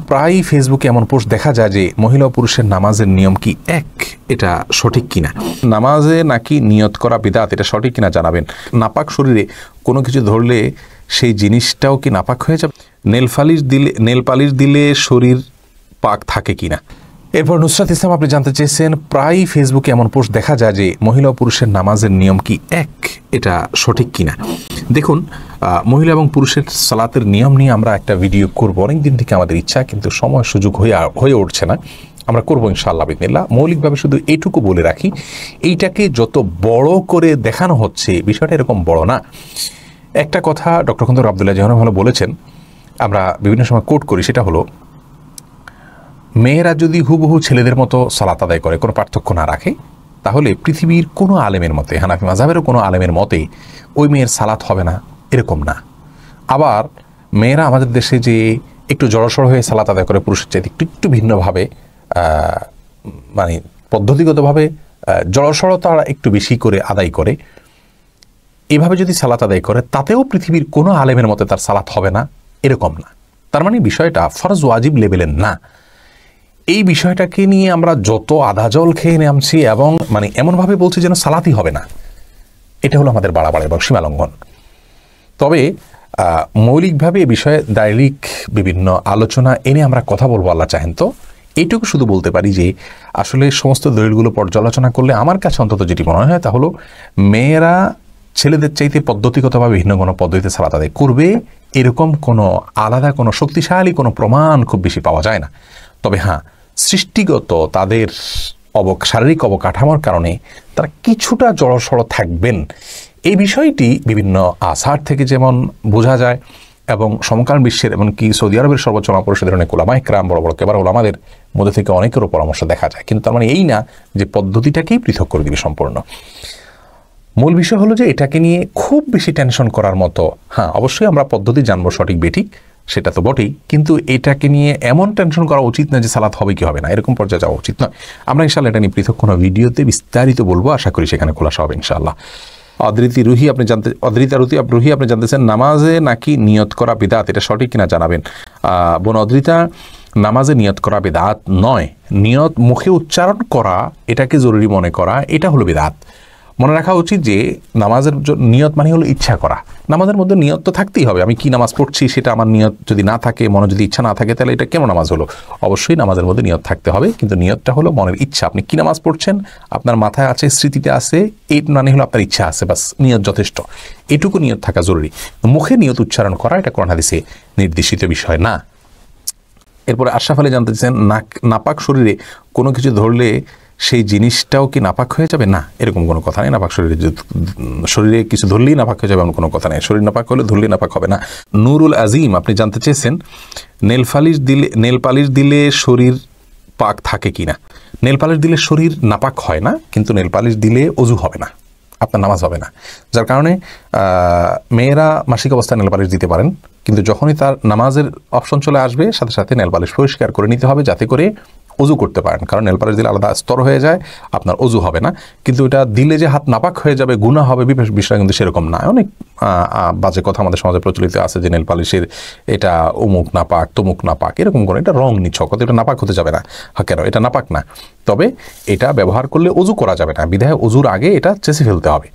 প্রায় ফেসবুকে এমন পোস্ট দেখা যায় যে মহিলা ও পুরুষের নামাজের নিয়ম কি এক, এটা সঠিক কিনা। নামাজে নাকি নিয়ত করা বিদআত, এটা সঠিক কিনা জানাবেন। নাপাক শরীরে কোনো কিছু ধরলে সেই জিনিসটাও কি নাপাক হয়ে যাবে? নেল পালিশ দিলে শরীর পাক থাকে কিনা। এরপর নুসরাত ইসলাম আপনি জানতে চেয়েছেন, প্রায় ফেসবুকে এমন পোস্ট দেখা যায় যে মহিলা ও পুরুষের নামাজের নিয়ম কি এক, এটা সঠিক কিনা। দেখুন, মহিলা এবং পুরুষের সালাতের নিয়ম নিয়ে আমরা একটা ভিডিও করব, অনেক দিন থেকে আমাদের ইচ্ছা, কিন্তু সময় সুযোগ হয়ে উঠছে না। আমরা করবো ইনশাআল্লাহ বিসমিল্লাহ। মৌলিকভাবে শুধু এইটুকু বলে রাখি, এইটাকে যত বড় করে দেখানো হচ্ছে, বিষয়টা এরকম বড় না। একটা কথা ডক্টর খন্দকার আব্দুল্লাহ জাহান ভালো বলেছেন, আমরা বিভিন্ন সময় কোট করি, সেটা হলো মেয়েরা যদি হুবহু ছেলেদের মতো সালাত আদায় করে, কোনো পার্থক্য না রাখে, তাহলে পৃথিবীর কোনো আলেমের মতে, হানাফি মাযহাবেরও কোনো আলেমের মতে ওই মেয়ের সালাত হবে না, এরকম না। আবার মেয়েরা আমাদের দেশে যে একটু জড়সড় হয়ে সালাত আদায় করে পুরুষের চাইতে একটু ভিন্নভাবে, মানে পদ্ধতিগতভাবে জড়সড়তা একটু বেশি করে আদায় করে, এভাবে যদি সালাত আদায় করে, তাতেও পৃথিবীর কোনো আলেমের মতে তার সালাত হবে না, এরকম না। তার মানে বিষয়টা ফরজ ওয়াজিব লেভেলের না। এই বিষয়টাকে নিয়ে আমরা যত আধা জল খেয়ে নামছি এবং মানে এমনভাবে বলছি যেন সালাতই হবে না, এটা হলো আমাদের বাড়াবাড়ি এবং সীমালঙ্ঘন। তবে মৌলিকভাবে এ বিষয়ে দায়িক বিভিন্ন আলোচনা এনে আমরা কথা বলবো আল্লাহ চাহেন তো। এইটুকু শুধু বলতে পারি যে আসলে সমস্ত দলিলগুলো পর্যালোচনা করলে আমার কাছে অন্তত যেটি মনে হয় তা হলো, মেয়েরা ছেলেদের চাইতে পদ্ধতিগতভাবে ভিন্ন কোনো পদ্ধতিতে সালাত আদায় করবে, এরকম কোনো আলাদা কোনো শক্তিশালী কোনো প্রমাণ খুব বেশি পাওয়া যায় না। তবে হ্যাঁ, সৃষ্টিগত তাদের শারীরিক অবকাঠামোর কারণে তারা কিছুটা জড়সড় থাকবেন, এই বিষয়টি বিভিন্ন আসার থেকে যেমন বোঝা যায় এবং সমকালীন বিশ্বের এমনকি সৌদি আরবের সর্বোচ্চ পরিষদের অনেক ওলামা ইকরাম, বড় বড় কেবার ওলামাদের মধ্যে থেকে অনেকেরও পরামর্শ দেখা যায়। কিন্তু তার মানে এই না যে পদ্ধতিটাকেই পৃথক করে দিবে সম্পূর্ণ। মূল বিষয় হলো যে এটাকে নিয়ে খুব বেশি টেনশন করার মতো, হ্যাঁ অবশ্যই আমরা পদ্ধতি জানবো সঠিক বেঠিক, সেটা তো বটেই, কিন্তু এটাকে নিয়ে এমন টেনশন করা উচিত না যে সালাত হবে কি হবে না, এরকম পর্যায়ে যাওয়া উচিত নয়। আমরা ইনশাআল্লাহ এটা নিয়ে পৃথক কোনো ভিডিওতে বিস্তারিত বলবো, আশা করি সেখানে খোলাসা হবে ইনশাআল্লাহ। অদ্রিতা রুহি আপনি জানতেছেন, নামাজে নাকি নিয়ত করা বিদআত, এটা সঠিক কিনা জানাবেন। বোন অদ্রিতা, নামাজে নিয়ত করা বিদআত নয়, নিয়ত মুখে উচ্চারণ করা, এটাকে জরুরি মনে করা, এটা হলো বিদআত। মনে রাখা উচিত যে নামাজের নিয়ত মানে হলো ইচ্ছা করা। নামাজের মধ্যে নিয়ত তো থাকতেই হবে। আমি কি নামাজ পড়ছি সেটা আমার নিয়ত যদি না থাকে, মনে যদি ইচ্ছা না থাকে, তাহলে এটা কেমন নামাজ হলো? অবশ্যই নামাজের মধ্যে নিয়ত থাকতে হবে, কিন্তু নিয়তটা হলো মনের ইচ্ছা। আপনি কি নামাজ পড়ছেন, আপনার মাথায় আছে, স্মৃতিতে আছে, এই মানে হলো আপনার ইচ্ছা আছে, বাস নিয়ত যথেষ্ট। এটুকু নিয়ত থাকা জরুরি। মুখে নিয়ত উচ্চারণ করা এটা কোরআন হাদিসে নির্দেশিত বিষয় না। এরপরে আশরাফ আলী জানতে চান, নাপাক শরীরে কোনো কিছু ধরলে সেই জিনিসটাও কি নাপাক হয়ে যাবে? না, এরকম কোনো কথা নেই। নাপাক শরীরে কিছু ধরলেই নাপাক হয়ে যাবে এমন কোনো কথা নেই। শরীর নাপাক হলে ধরলেই নাপাক হবে না। নুরুল আজিম আপনি জানতে চেয়েছেন, নেল পালিশ দিলে শরীর পাক থাকে কিনা। নেল পালিশ দিলে শরীর নাপাক হয় না, কিন্তু নেল পালিশ দিলে অজু হবে না, আপনার নামাজ হবে না। যার কারণে মেয়েরা মাসিক অবস্থায় নেল পালিশ দিতে পারেন, কিন্তু যখনই তার নামাজের অপশন চলে আসবে, সাথে সাথে নেল পালিশ পরিষ্কার করে নিতে হবে, যাতে করে অজু করতে পারেন। কারণ নেল পালিশ দিলে আলাদা স্তর হয়ে যায়, আপনার অজু হবে না। কিন্তু এটা দিলে যে হাত নাপাক হয়ে যাবে, গুনাহ হবে, বিষয়টা কিন্তু সেরকম না। অনেক বাজে কথা আমাদের সমাজে প্রচলিত আছে যে নেল পালিশের এটা অমুক নাপাক, তমুক নাপাক, এরকম করে। এটা রং নিছক, এটা নাপাক হতে যাবে না। কেন? এটা নাপাক না, তবে এটা ব্যবহার করলে অজু করা যাবে না, বিধায় অজুর আগে এটা চেঁচে ফেলতে হবে।